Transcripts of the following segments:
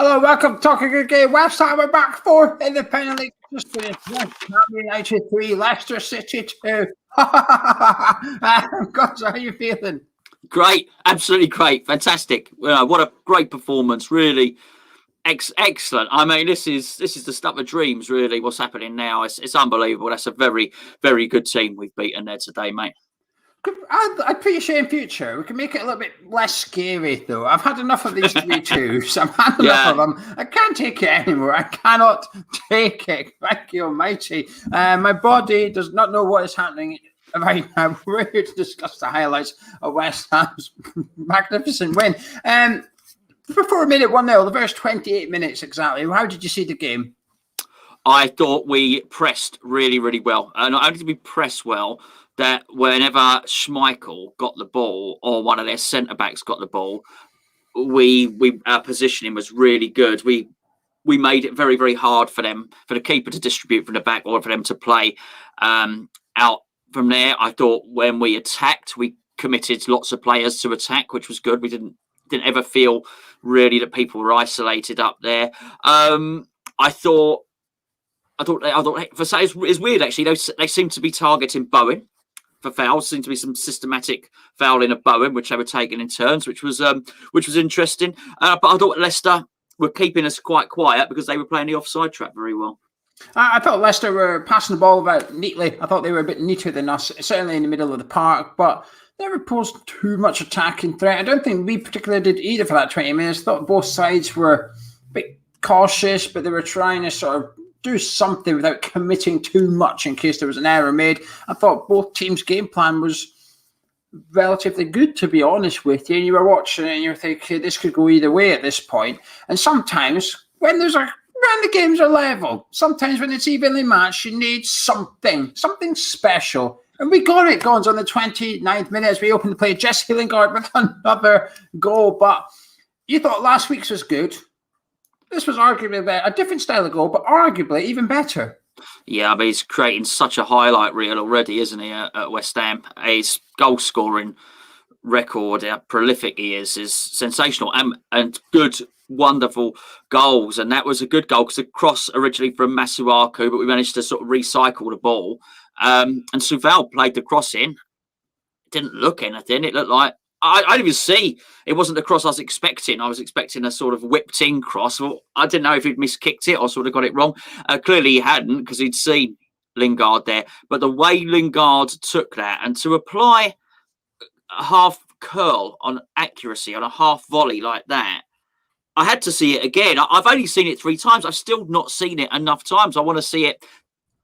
Hello, welcome to Talking Good Game. West Ham are back fourth in the Premier League. Just finished West Ham United 3, Leicester City 2. Gonzo, how are you feeling? Great, absolutely great, fantastic. What a great performance, really excellent. I mean, this is the stuff of dreams, really. What's happening now? It's unbelievable. That's a very, very good team we've beaten there today, mate. I'd put you in future. We can make it a little bit less scary, though. I've had enough of these 3-2s. I've had enough of them. I can't take it anymore. I cannot take it. Thank you, almighty. My body does not know what is happening right now. We're here to discuss the highlights of West Ham's magnificent win. Before a minute 1-0, the first 28 minutes exactly. How did you see the game? I thought we pressed really, really well. And not only did we press well, that whenever Schmeichel got the ball or one of their centre-backs got the ball, our positioning was really good. We made it very, very hard for them, for the keeper to distribute from the back or for them to play out from there. I thought when we attacked, we committed lots of players to attack, which was good. We didn't ever feel really that people were isolated up there. I thought for say it's weird actually. They seem to be targeting Bowen for fouls. Seemed to be some systematic fouling of Bowen, which they were taking in turns, which was interesting. But I thought Leicester were keeping us quite quiet because they were playing the offside trap very well. I thought Leicester were passing the ball about neatly. I thought they were a bit neater than us, certainly in the middle of the park, but they never posed too much attacking threat. I don't think we particularly did either for that 20 minutes. I thought both sides were a bit cautious, but they were trying to sort of do something without committing too much in case there was an error made. I thought both teams' game plan was relatively good, to be honest with you. And you were watching it and you're thinking, this could go either way at this point. And sometimes when the games are level, sometimes when it's evenly matched, you need something special. And we got it, Gonzo, on the 29th minute as we opened the play. Jesse Lingard with another goal. But you thought last week's was good. This was arguably a different style of goal, but arguably even better. Yeah, I mean, he's creating such a highlight reel already, isn't he, at West Ham? His goal-scoring record, how prolific he is sensational and good, wonderful goals. And that was a good goal because the cross originally from Masuaku, but we managed to sort of recycle the ball. And Souval played the cross in. It didn't look anything. It looked like I didn't even see. It wasn't the cross I was expecting. I was expecting a sort of whipped-in cross. Well, I didn't know if he'd miskicked it or sort of got it wrong. Clearly he hadn't because he'd seen Lingard there. But the way Lingard took that and to apply a half curl on accuracy on a half volley like that, I had to see it again. I've only seen it 3 times. I've still not seen it enough times. I want to see it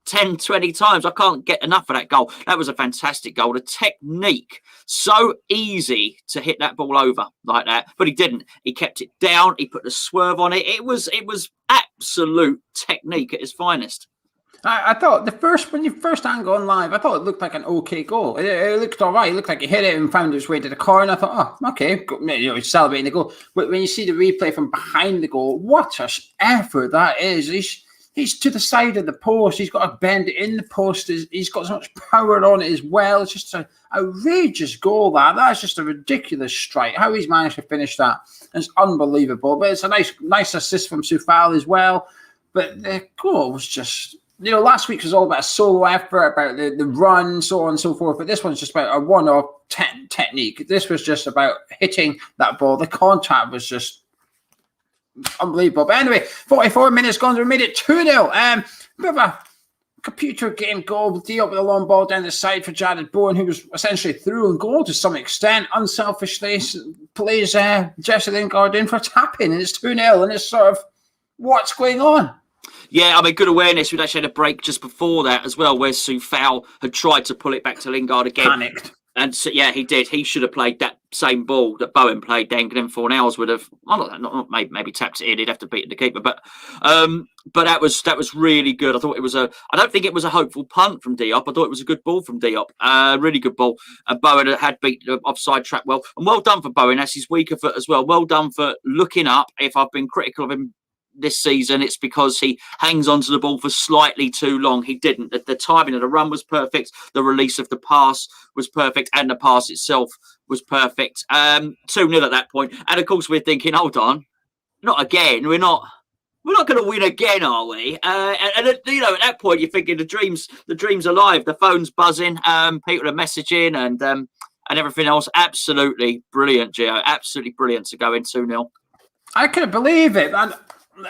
10, 20 times. I can't get enough of that goal. That was a fantastic goal. The technique, so easy to hit that ball over like that, but he didn't. He kept it down. He put the swerve on it. It was absolute technique at its finest. I thought when you first angle on live, I thought it looked like an okay goal. It looked all right. It looked like he hit it and found its way to the corner. I thought, oh, okay, he's celebrating the goal. But when you see the replay from behind the goal, what an effort that is. He's to the side of the post. He's got to bend it in the post. He's got so much power on it as well. It's just an outrageous goal. That's just a ridiculous strike. How he's managed to finish that is unbelievable. But it's a nice assist from Souval as well. But the goal was just, last week was all about a solo effort, about the run, so on and so forth. But this one's just about a one-off technique. This was just about hitting that ball. The contact was just unbelievable. But anyway, 44 minutes gone. We made it 2-0. Bit of a computer game goal. Diop with a long ball down the side for Jared Bowen, who was essentially through and goal to some extent. Unselfishly plays Jesse Lingard in for tapping, and it's 2-0. And it's sort of, what's going on? Yeah, I mean, good awareness. We'd actually had a break just before that as well, where Souval had tried to pull it back to Lingard again. Panicked. And so, yeah, he did. He should have played that same ball that Bowen played then. Then Fornals would have, maybe tapped it in. He'd have to beat the keeper. But that was really good. I thought I don't think it was a hopeful punt from Diop. I thought it was a good ball from Diop. Really good ball. Bowen had beat the offside trap well. And well done for Bowen. That's his weaker foot as well. Well done for looking up. If I've been critical of him this season, it's because he hangs onto the ball for slightly too long. He didn't. The timing of the run was perfect. The release of the pass was perfect, and the pass itself was perfect. 2-0 at that point. And of course, we're thinking, hold on, not again. We're not going to win again, are we? And at that point, you're thinking the dream's alive. The phone's buzzing. People are messaging and everything else. Absolutely brilliant, Geo. Absolutely brilliant to go in 2-0. I couldn't believe it.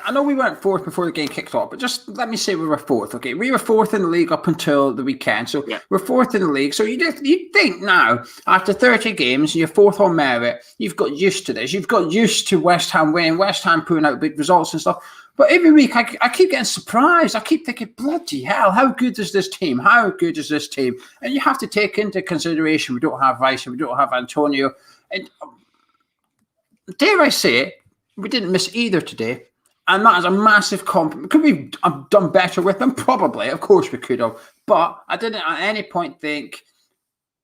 I know we weren't fourth before the game kicked off, but just let me say we were fourth. Okay, we were fourth in the league up until the weekend, so we're fourth in the league. So you think now, after 30 games, you're fourth on merit. You've got used to this. You've got used to West Ham winning, West Ham putting out big results and stuff. But every week, I keep getting surprised. I keep thinking, bloody hell, how good is this team? How good is this team? And you have to take into consideration we don't have Rice and we don't have Antonio. And dare I say it, we didn't miss either today. And that is a massive compliment. Could we have done better with them? Probably. Of course we could have. But I didn't at any point think,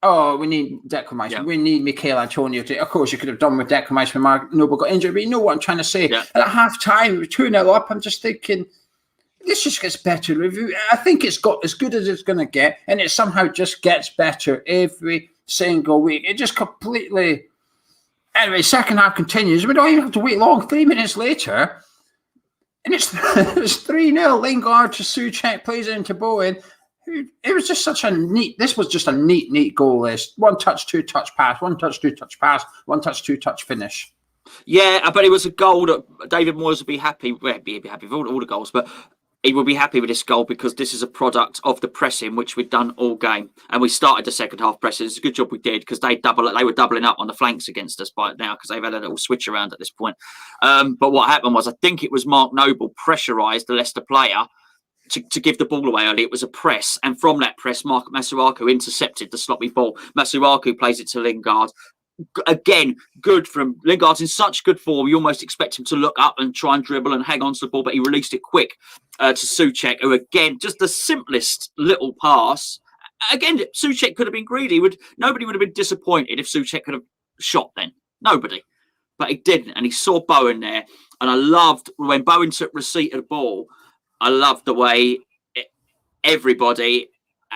oh, we need Declan Rice. We need Mikel Antonio. Of course, you could have done with Declan Rice when Mark Noble got injured. But you know what I'm trying to say. Yeah. And at half-time, we're 2-0 up. I'm just thinking, this just gets better. I think it's got as good as it's going to get. And it somehow just gets better every single week. It just completely... Anyway, second half continues. We don't even have to wait long. 3 minutes later... And it's 3-0. Lingard to Souček, plays it into Bowen. It was just such a neat... This was just a neat goal list. 1 touch, 2 touch pass, 1 touch, 2 touch pass, 1 touch, 2 touch finish. Yeah, but it was a goal that David Moyes would be happy. Well, he'd be happy with all the goals, but he would be happy with this goal because this is a product of the pressing, which we'd done all game. And we started the second half pressing. It's a good job we did because they were doubling up on the flanks against us by now because they've had a little switch around at this point. But what happened was, I think it was Mark Noble pressurised the Leicester player to give the ball away early. It was a press. And from that press, Mark Masuaku intercepted the sloppy ball. Masuaku plays it to Lingard. Again, good from Lingard's in such good form. You almost expect him to look up and try and dribble and hang on to the ball, but he released it quick to Souček, who again, just the simplest little pass. Again, Souček could have been greedy. Nobody would have been disappointed if Souček could have shot then. Nobody. But he didn't, and he saw Bowen there. And I loved when Bowen took receipt of the ball. I loved the way everybody,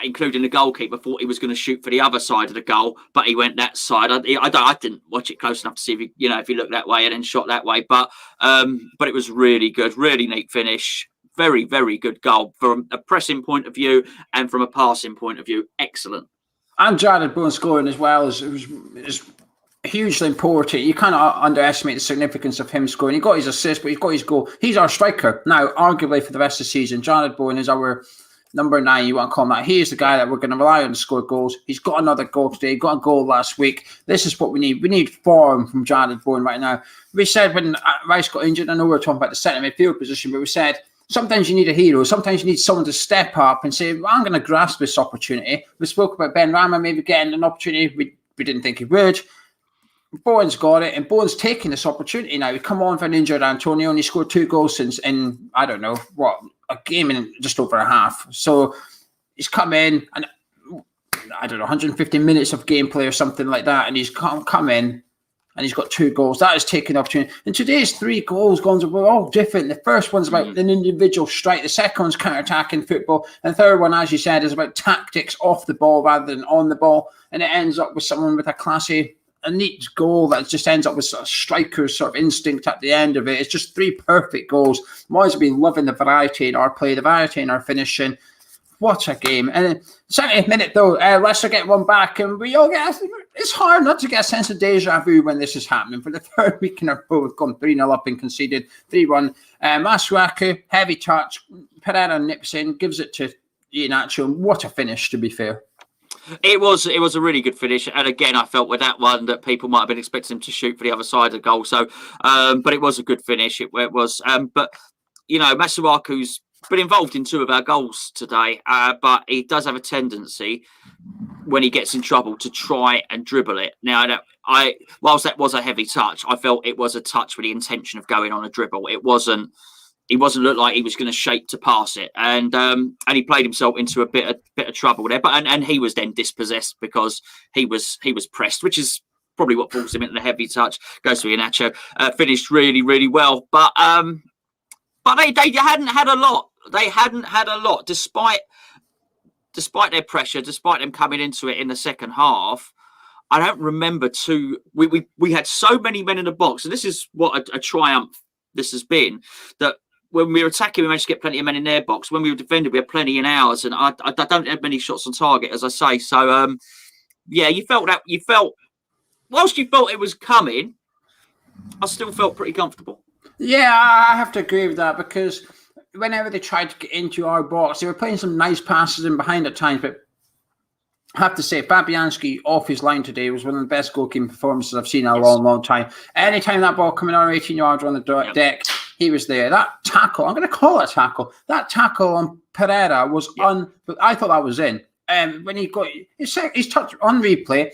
including the goalkeeper, thought he was going to shoot for the other side of the goal, but he went that side. I didn't watch it close enough to see if he looked that way and then shot that way. But it was really good, really neat finish. Very, very good goal from a pressing point of view and from a passing point of view. Excellent. And Jarrod Bowen scoring as well is hugely important. You kind of underestimate the significance of him scoring. He got his assist, but he's got his goal. He's our striker now, arguably for the rest of the season. Jarrod Bowen is our number 9, you want to call him that. He is the guy that we're going to rely on to score goals. He's got another goal today. He got a goal last week. This is what we need. We need form from Jarrod Bowen right now. We said when Rice got injured, I know we were talking about the centre midfield position, but we said sometimes you need a hero. Sometimes you need someone to step up and say, well, I'm going to grasp this opportunity. We spoke about Ben Rama maybe getting an opportunity. We didn't think he would. Bowen's got it, and Bowen's taking this opportunity now. He come on for an injured Antonio, and he scored 2 goals since in, I don't know, a game in just over a half. So he's come in, and I don't know, 150 minutes of gameplay or something like that, and he's come in, and he's got 2 goals. That is taking the opportunity. And today's 3 goals, Gonzo, were all different. The first one's about an individual strike. The second one's counter-attacking football. And the third one, as you said, is about tactics off the ball rather than on the ball. And it ends up with someone with a neat goal that just ends up with a striker's sort of instinct at the end of it. It's just 3 perfect goals. Moyes have been loving the variety in our play, the variety in our finishing. What a game. And then 70th minute, though, Leicester get one back, and we all get... It's hard not to get a sense of deja vu when this is happening. For the third week in a row, we've gone 3-0 up and conceded 3-1. Masuaku, heavy touch. Pereira nips in, gives it to Iheanacho. What a finish, to be fair. It was a really good finish, and again, I felt with that one that people might have been expecting him to shoot for the other side of the goal. So, but it was a good finish. It was, but Masuaku's been involved in 2 of our goals today, but he does have a tendency when he gets in trouble to try and dribble it. Now, whilst that was a heavy touch, I felt it was a touch with the intention of going on a dribble. He wasn't look like he was going to shape to pass it, and he played himself into a bit of trouble there. But and he was then dispossessed because he was pressed, which is probably what forced him into the heavy touch. Goes to Iheanacho, finished really, really well. But they hadn't had a lot. They hadn't had a lot, despite their pressure, despite them coming into it in the second half. I don't remember we had so many men in the box, and this is what a triumph. this has been, that when we were attacking, we managed to get plenty of men in their box. When we were defending, we had plenty in ours, and I don't have many shots on target, as I say. So, you felt whilst you felt it was coming, I still felt pretty comfortable. Yeah, I have to agree with that, because whenever they tried to get into our box, they were playing some nice passes in behind at times, but I have to say, Fabianski off his line today was one of the best goalkeeping performances I've seen in a long time. Anytime that ball coming on 18 yards on the deck, he was there. That tackle, I'm going to call it a tackle. That tackle on Pereira was I thought that was in. When he got his touch on replay,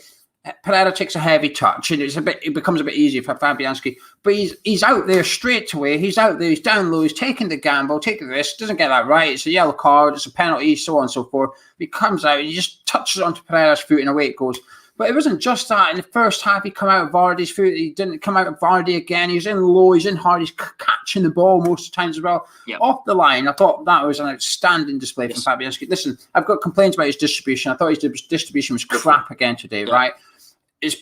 Pereira takes a heavy touch, and it becomes a bit easier for Fabianski. But he's out there straight away. He's out there. He's down low. He's taking the gamble, taking the risk. Doesn't get that right. It's a yellow card. It's a penalty, so on and so forth. He comes out and he just touches onto Pereira's foot, and away it goes. But it wasn't just that. In the first half, he come out of Vardy's foot. He didn't come out of Vardy again. He's in low. He's in hard. He's catching the ball most of the times as well. Yep. Off the line, I thought that was an outstanding display from Fabianski. Listen, I've got complaints about his distribution. I thought his distribution was crap again today, right? His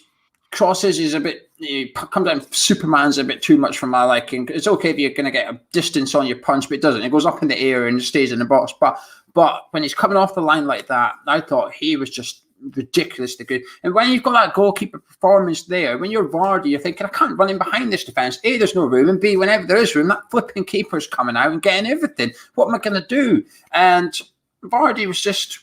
crosses is a bit, comes down, Superman's a bit too much for my liking. It's okay if you're going to get a distance on your punch, but it doesn't. It goes up in the air and it stays in the box. But when he's coming off the line like that, I thought he was just ridiculously good. And when you've got that goalkeeper performance there, when you're Vardy, you're thinking, I can't run in behind this defence. A, there's no room, and B, whenever there is room, that flipping keeper's coming out and getting everything. What am I going to do? And Vardy was just...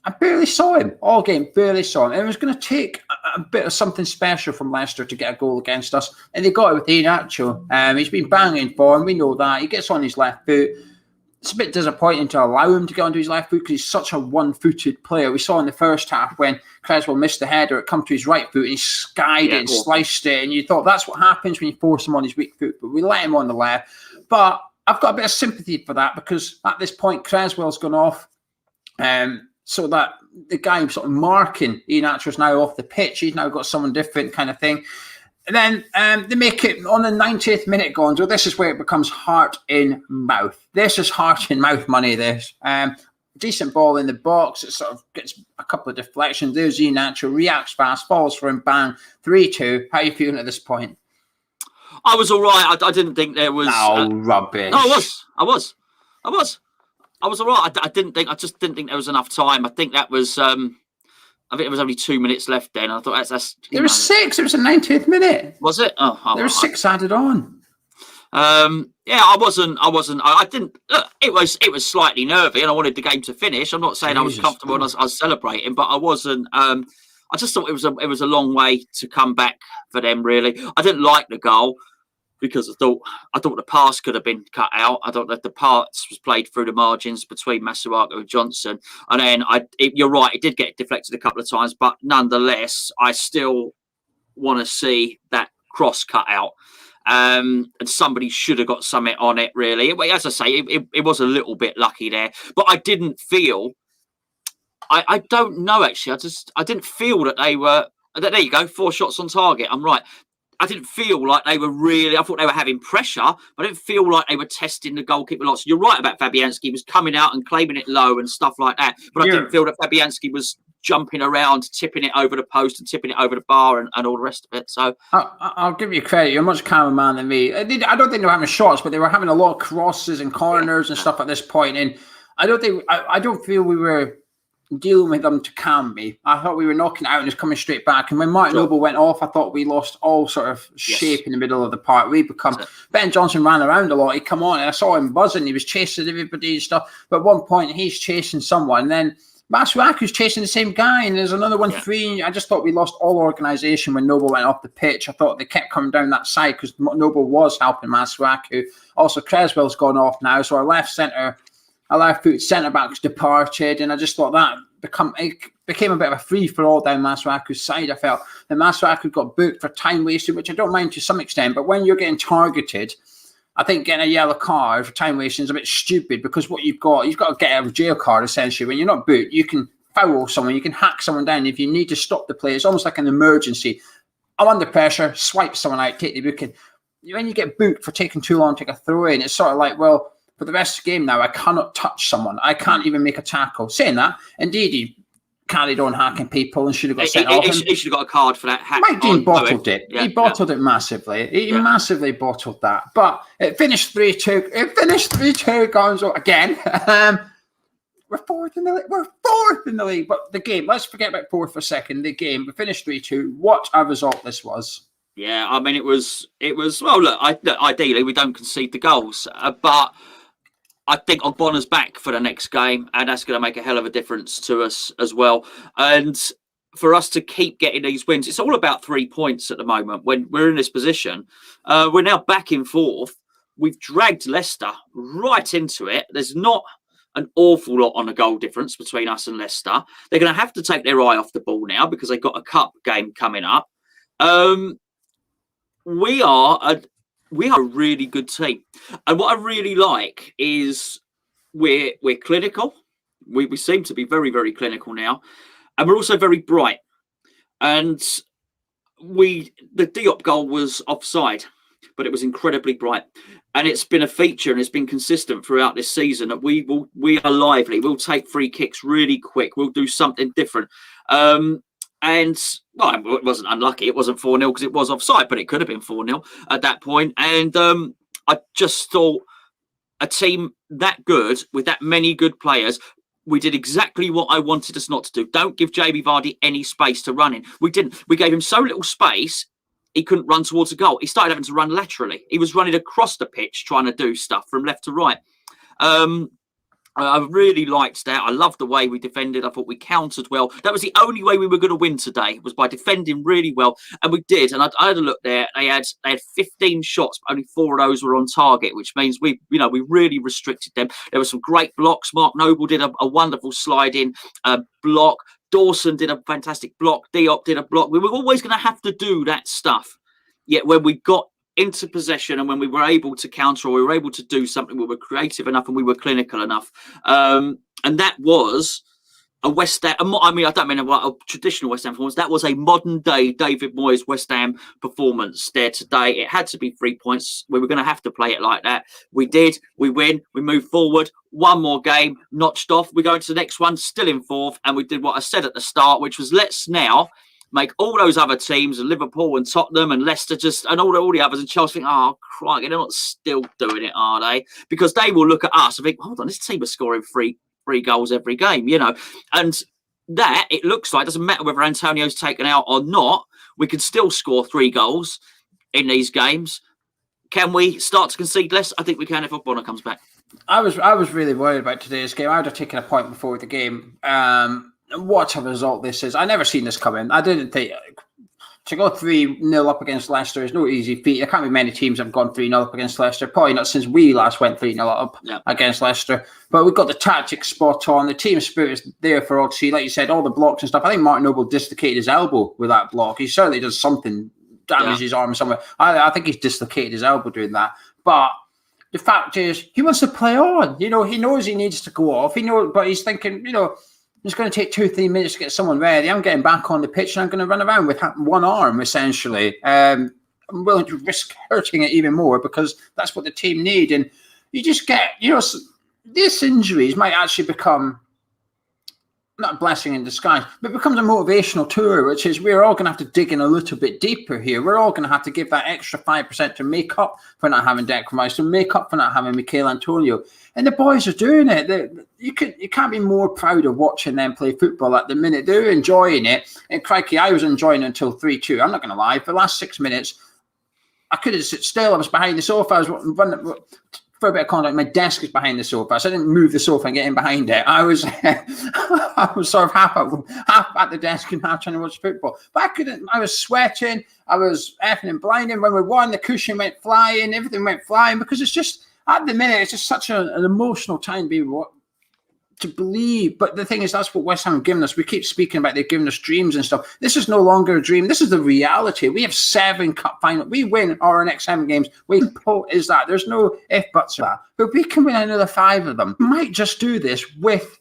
I barely saw him all game, barely saw him. And it was going to take a bit of something special from Leicester to get a goal against us. And they got it with Iheanacho. He's been banging for him. We know that. He gets on his left foot. It's a bit disappointing to allow him to get onto his left foot because he's such a one-footed player. We saw in the first half when Creswell missed the header, it come to his right foot and he skied it and sliced it. And you thought that's what happens when you force him on his weak foot. But we let him on the left. But I've got a bit of sympathy for that because at this point, Creswell's gone off. So that the guy sort of marking Iheanacho's now off the pitch. He's now got someone different kind of thing. And then they make it on the 90th minute, Gonzo. This is where it becomes heart in mouth. This is heart in mouth money, this. Decent ball in the box. It sort of gets a couple of deflections. There's Iheanacho, reacts fast, falls for him, bang, 3-2. How are you feeling at this point? I was all right. I didn't think there was... rubbish. No, I was all right. I just didn't think there was enough time. I think that was... I think there was only 2 minutes left then. I thought that's there was 6. It was the 90th minute. Was it? Oh, there was 6 added on. I wasn't. I didn't. It was slightly nervy, and I wanted the game to finish. I'm not saying I was comfortable and I was celebrating, but I wasn't. I just thought it was a long way to come back for them. Really, I didn't like the goal because I thought the pass could have been cut out. I thought that the pass was played through the margins between Masuaku and Johnson. And then you're right, it did get deflected a couple of times, but nonetheless, I still want to see that cross cut out. And somebody should have got something on it, really. As I say, it was a little bit lucky there, but I didn't feel. I don't know actually. I didn't feel that they were. There you go, 4 shots on target. I'm right. I didn't feel like they were really... I thought they were having pressure, but I didn't feel like they were testing the goalkeeper lots. You're right about Fabianski. He was coming out and claiming it low and stuff like that, but I didn't feel that Fabianski was jumping around, tipping it over the post and tipping it over the bar and all the rest of it. So I'll give you credit. You're a much calmer man than me. I don't think they were having shots, but they were having a lot of crosses and corners and stuff at this point. And I don't feel we were dealing with them to calm me. I thought we were knocking it out and just coming straight back. And when Martin Noble went off, I thought we lost all sort of shape in the middle of the park. We become... Ben Johnson ran around a lot. He'd come on and I saw him buzzing. He was chasing everybody and stuff. But at one point, he's chasing someone. And then Masuaku's chasing the same guy. And there's another one free. I just thought we lost all organisation when Noble went off the pitch. I thought they kept coming down that side because Noble was helping Masuaku. Also, Creswell's gone off now. So our left foot centre-back's departed, and I just thought that became a bit of a free-for-all down Masuaku's side. I felt that Masuaku got booked for time wasted, which I don't mind to some extent, but when you're getting targeted, I think getting a yellow card for time wasting is a bit stupid because what you've got to get a jail card, essentially. When you're not booked, you can foul someone, you can hack someone down. If you need to stop the play, it's almost like an emergency. I'm under pressure, swipe someone out, take the booking. When you get booked for taking too long to take a throw-in, it's sort of like, well, for the rest of the game now, I cannot touch someone. I can't even make a tackle. Saying that, indeed, carried on hacking people and should have got sent off. He should have got a card for that. Mike Dean bottled it. Yeah, he bottled it massively. He massively bottled that. But it finished 3-2. It finished 3-2. Gonzo again. We're fourth in the league. We're fourth in the league. But the game, let's forget about fourth for a second. The game, we finished 3-2. What a result this was. Yeah, I mean, it was. Well, look, ideally we don't concede the goals, but I think Ogbonna's back for the next game, and that's going to make a hell of a difference to us as well. And for us to keep getting these wins, it's all about 3 points at the moment. When we're in this position, we're now back in fourth. We've dragged Leicester right into it. There's not an awful lot on the goal difference between us and Leicester. They're going to have to take their eye off the ball now because they've got a cup game coming up. We are a really good team, and what I really like is we're clinical. We seem to be very, very clinical now, and we're also very bright. And the Diop goal was offside, but it was incredibly bright, and it's been a feature and it's been consistent throughout this season that we are lively. We'll take free kicks really quick. We'll do something different. And well, it wasn't unlucky. It wasn't 4-0 because it was offside, but it could have been 4-0 at that point. And I just thought a team that good with that many good players, we did exactly what I wanted us not to do. Don't give Jamie Vardy any space to run in. We didn't. We gave him so little space, he couldn't run towards a goal. He started having to run laterally. He was running across the pitch trying to do stuff from left to right. I really liked that. I loved the way we defended. I thought we countered well. That was the only way we were going to win today, was by defending really well, and we did. And I had a look there. They had 15 shots, but only 4 of those were on target, which means we really restricted them. There were some great blocks. Mark Noble did a wonderful slide-in block. Dawson did a fantastic block. Diop did a block. We were always going to have to do that stuff. Yet when we got into possession and when we were able to counter, or we were able to do something, we were creative enough and we were clinical enough. And that was a West Ham. I mean, I don't mean a traditional West Ham performance. That was a modern day David Moyes West Ham performance there today. It had to be 3 points. We were going to have to play it like that. We did. We win. We move forward. One more game notched off. We go into the next one, still in fourth. And we did what I said at the start, which was let's now make all those other teams, and Liverpool and Tottenham and Leicester and all the others, and Chelsea think, oh, crikey, they're not still doing it, are they? Because they will look at us and think, hold on, this team is scoring three goals every game, And that, it looks like, doesn't matter whether Antonio's taken out or not, we can still score 3 goals in these games. Can we start to concede less? I think we can if Ogbonna comes back. I was really worried about today's game. I would have taken a point before the game. What a result this is. I never seen this coming. I didn't think to go 3-0 up against Leicester is no easy feat. There can't be many teams that have gone 3-0 up against Leicester. Probably not since we last went 3-0 up against Leicester. But we've got the tactics spot on. The team spirit is there for all to see. Like you said, all the blocks and stuff. I think Martin Noble dislocated his elbow with that block. He certainly does something, damage his arm somewhere. I think he's dislocated his elbow doing that. But the fact is, he wants to play on. He knows he needs to go off. But he's thinking, it's going to take 2-3 minutes to get someone ready. I'm getting back on the pitch and I'm going to run around with one arm, essentially. I'm willing to risk hurting it even more because that's what the team need. And you just get, these injuries might actually become not a blessing in disguise, but it becomes a motivational tour, which is we're all going to have to dig in a little bit deeper here. We're all going to have to give that extra 5% to make up for not having Declan Rice, to make up for not having Michail Antonio. And the boys are doing it. You can't be more proud of watching them play football at the minute. They're enjoying it. And crikey, I was enjoying it until 3-2. I'm not going to lie. For the last 6 minutes, I couldn't sit still. I was behind the sofa. I was running. For a bit of context, my desk is behind the sofa, so I didn't move the sofa and get in behind it. I was sort of half at the desk and half trying to watch football. But I couldn't. I was sweating. I was effing and blinding. When we won, the cushion went flying. Everything went flying because it's just at the minute it's just such an emotional time to believe. But the thing is, that's what West Ham have given us. We keep speaking about they've given us dreams and stuff. This is no longer a dream. This is the reality. We have 7 cup finals. We win our next 7 games. Is that. There's no if buts of that. But we can win another 5 of them. We might just do this with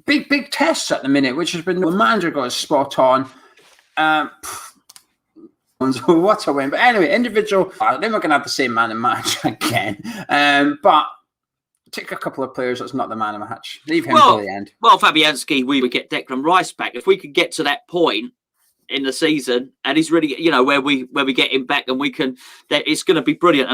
big tests at the minute, which has been the manager got us spot on. What a win. But anyway, individual. Then we're going to have the same man and match again. But Take a couple of players that's not the man of the match. Leave him Well, till the end. Well, Fabianski, we would get Declan Rice back if we could get to that point in the season, and he's really, where we get him back, and we can. That it's going to be brilliant. And